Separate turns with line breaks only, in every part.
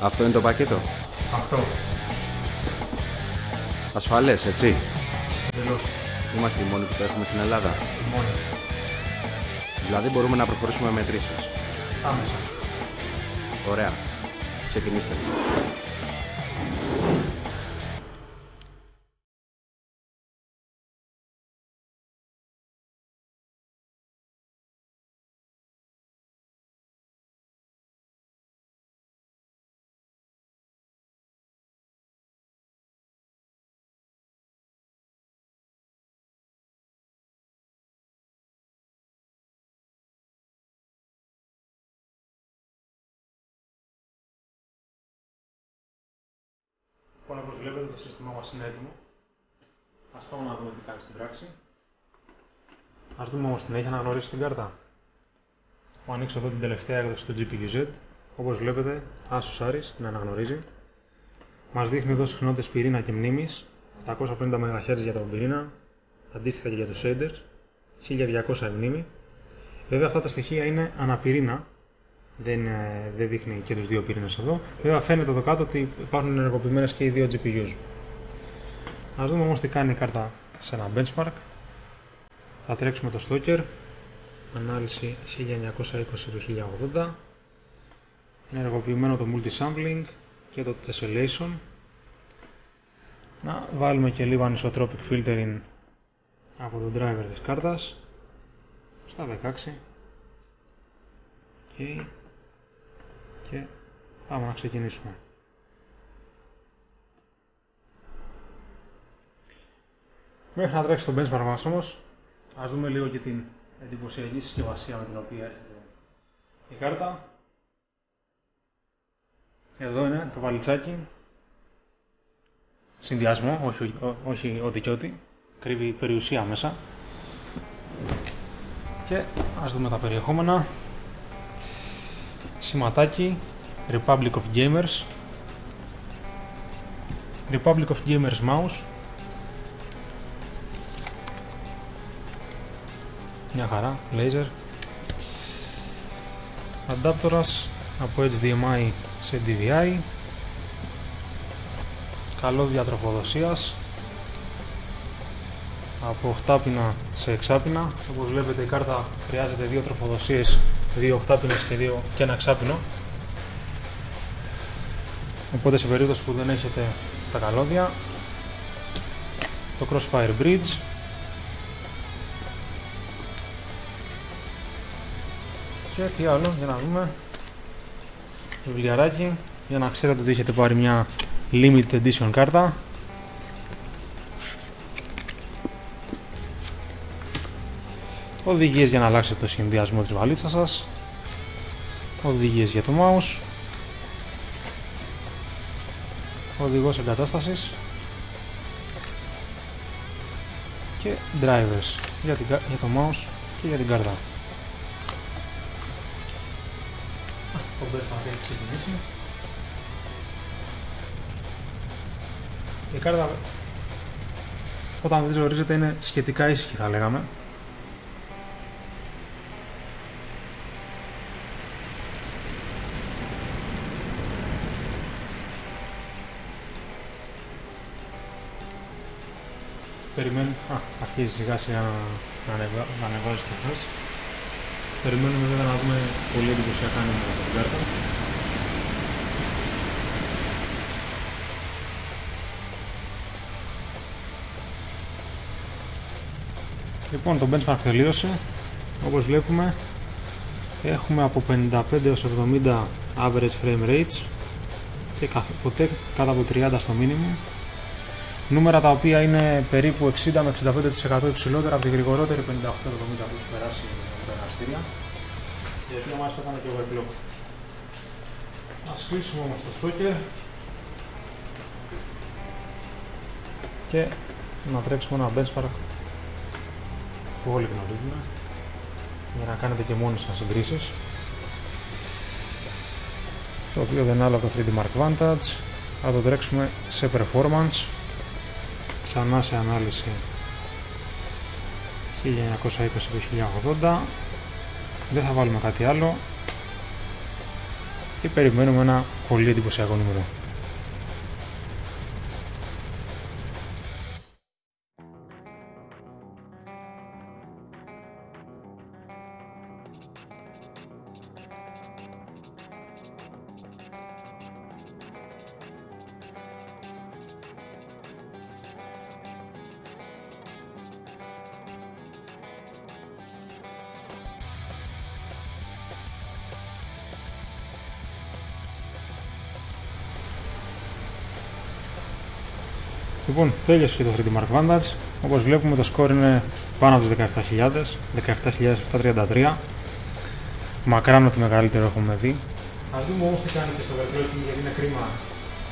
Αυτό είναι το πακέτο.
Αυτό.
Ασφαλές, έτσι.
Εντελώς.
Είμαστε οι μόνοι που το έχουμε στην Ελλάδα.
Μόνο.
Δηλαδή μπορούμε να προχωρήσουμε με μετρήσεις.
Άμεσα.
Ωραία. Ξεκινήστε.
Λοιπόν, όπως βλέπετε, το σύστημά μας είναι έτοιμο. Ας πάμε να δούμε τι κάνει στην πράξη. Ας δούμε όμως την έχει αναγνωρίσει την κάρτα. Θα ανοίξω εδώ την τελευταία έκδοση του GPU-Z. Όπως βλέπετε, Asus Aris την αναγνωρίζει. Μας δείχνει εδώ συχνότητες πυρήνα και μνήμης. 750 MHz για τον πυρήνα, αντίστοιχα και για τους shaders. 1200 η μνήμη. Βέβαια, αυτά τα στοιχεία είναι αναπυρήνα. Δεν δείχνει και τους δύο πυρήνες εδώ. Βέβαια φαίνεται εδώ κάτω ότι υπάρχουν ενεργοποιημένες και οι δύο GPUs. Ας δούμε όμως τι κάνει η κάρτα σε ένα benchmark. Θα τρέξουμε το Stoker. Ανάλυση 1920x1080. Ενεργοποιημένο το multi-sampling και το tessellation. Να βάλουμε και λίγο anisotropic filtering από το driver της κάρτας. Στα 16. Okay. Και πάμε να ξεκινήσουμε. Μέχρι να τρέξει το benchmark μας όμως, ας δούμε λίγο και την εντυπωσιακή συσκευασία με την οποία έρχεται η κάρτα. Εδώ είναι το βαλιτσάκι. Συνδυασμό, όχι ό,τι και ό,τι. Κρύβει περιουσία μέσα. Και ας δούμε τα περιεχόμενα. Σηματάκι Republic of Gamers, Republic of Gamers mouse, μια χαρά, laser, αντάπτορας από HDMI σε DVI, καλώδια τροφοδοσίας από 8 πίνα σε 6 πίνα. Όπως βλέπετε η κάρτα χρειάζεται 2 τροφοδοσίες, 2 8 και ένα 6. Οπότε σε περίπτωση που δεν έχετε τα καλώδια, το Crossfire Bridge, και τι άλλο, για να δούμε, βιβλιαράκι, για να ξέρετε ότι έχετε πάρει μια Limited Edition κάρτα. Οδηγίες για να αλλάξετε το συνδυασμό της βαλίτσας σας. Οδηγίες για το mouse. Οδηγός εγκατάστασης. Και drivers για το mouse και για την κάρτα. Το benchmark έχει ξεκινήσει. Η κάρτα, όταν δεν ζορίζεται, είναι σχετικά ήσυχη, θα λέγαμε. Περιμένουμε, αρχίζει σιγά σιγά να ανεβάζει στροφές. Περιμένουμε βέβαια να δούμε πολύ εντυπωσιακά νούμερα από την κάρτα. Λοιπόν, το benchmark τελείωσε. Όπως βλέπουμε, έχουμε από 55 έως 70 average frame rates και ποτέ κάτω από 30 στο minimum. Νούμερα τα οποία είναι περίπου 60 με 65% υψηλότερα από τη γρηγορότερη 58-70 που έχει περάσει με τα εργαστήρια. Γιατί μάλιστα έκανε και overclock. Ας κλείσουμε όμως το Stoker και να τρέξουμε ένα benchmark που όλοι γνωρίζουμε για να κάνετε και μόνοι σας συγκρίσεις, το οποίο δεν είναι άλλο από το 3D Mark Vantage. Θα το τρέξουμε σε performance, ξανά σε ανάλυση 1920x1080. Δεν θα βάλουμε κάτι άλλο. και περιμένουμε ένα πολύ εντυπωσιακό νούμερο. Λοιπόν, τέλειωσε και το 3D Mark Vantage. Όπως βλέπουμε το score είναι πάνω από τις 17.000, 17.733. Μακράν ότι μεγαλύτερο έχουμε δει. Ας δούμε όμως τι κάνει και στο overclocking, γιατί είναι κρίμα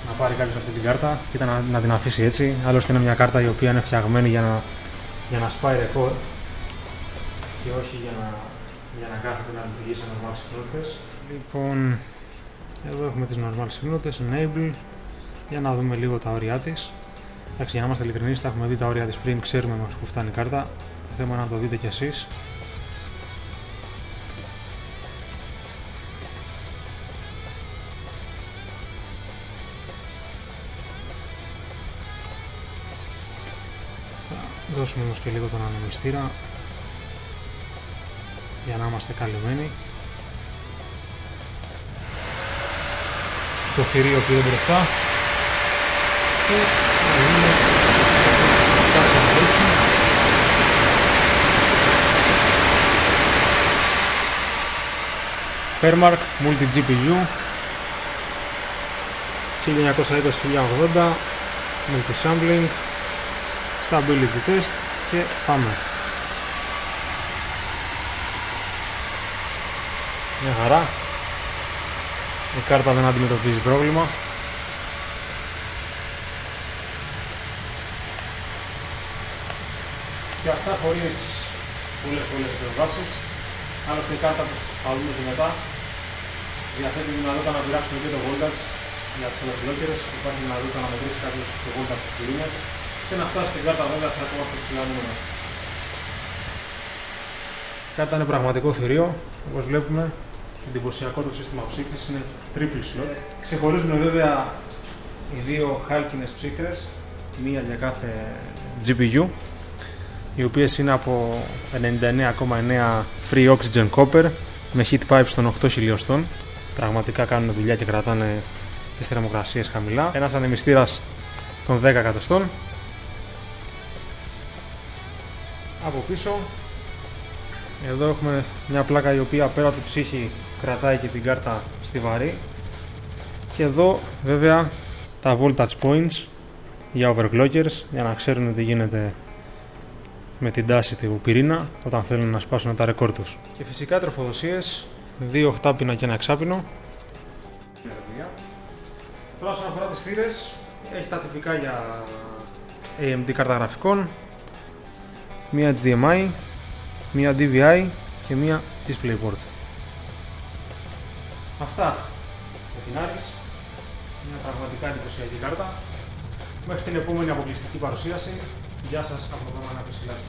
να πάρει κάποιος αυτή την κάρτα και να την αφήσει έτσι. Άλλωστε είναι μια κάρτα η οποία είναι φτιαγμένη για να σπάει ρεκόρ και όχι για να κάθεται να λειτουργεί σε normal συχνότητες. Λοιπόν, εδώ έχουμε τις normal συχνότητες, enable, για να δούμε λίγο τα όρια της. Εντάξει, για να είμαστε ειλικρινείς, θα έχουμε δει τα όρια της πριν, ξέρουμε μέχρι που φτάνει η κάρτα. Το θέμα είναι να το δείτε κι εσείς. Θα δώσουμε όμως και λίγο τον ανεμιστήρα για να είμαστε καλυμμένοι. Το θηρίο πήρε μπροστά και να γίνει κάρτα να ρίξει. Fairmark Multi GPU 1920-1080 Multi-Sampling Stability Test και πάμε. Μια χαρά. Η κάρτα δεν αντιμετωπίζει πρόβλημα. Και αυτά χωρίς πολλές επεμβάσεις. Άλλωστε η κάρτα που θα δούμε και μετά διαθέτει δυνατότητα να πειράξουμε και το voltage για τους overclockers. Υπάρχει δυνατότητα να μετρήσει κάποιος το voltage στους πυρήνες και να φτάσει την κάρτα βέβαια σε ακόμα πιο ψηλά νούμερα. Η κάρτα είναι πραγματικό θηρίο, όπως βλέπουμε. Εντυπωσιακό το σύστημα ψύχτης, είναι triple slot. Ξεχωρίζουν βέβαια οι δύο χάλκινες ψύχτρες, μία για κάθε GPU, οι οποίες είναι από 99,9 free oxygen copper με heat pipes των 8 χιλιοστών. Πραγματικά κάνουν δουλειά και κρατάνε τις θερμοκρασίες χαμηλά. Ένας ανεμιστήρας των 10 εκατοστών. Από πίσω εδώ έχουμε μια πλάκα η οποία πέρα από την ψύχη κρατάει και την κάρτα στιβαρή. Και εδώ βέβαια τα voltage points για overclockers, για να ξέρουν τι γίνεται με την τάση του πυρήνα όταν θέλουν να σπάσουν τα ρεκόρ τους. Και φυσικά τροφοδοσίες, 2 οχτάπινα και 1 εξάπινο. Τώρα όσον αφορά τις θύρες, έχει τα τυπικά για AMD κάρτα γραφικών, μία HDMI, μία DVI και μία DisplayPort. Αυτά με την Aris, μια πραγματικά εντυπωσιακή κάρτα. Μέχρι την επόμενη αποκλειστική παρουσίαση, γεια σας από το Μάνα Πεσιλάς.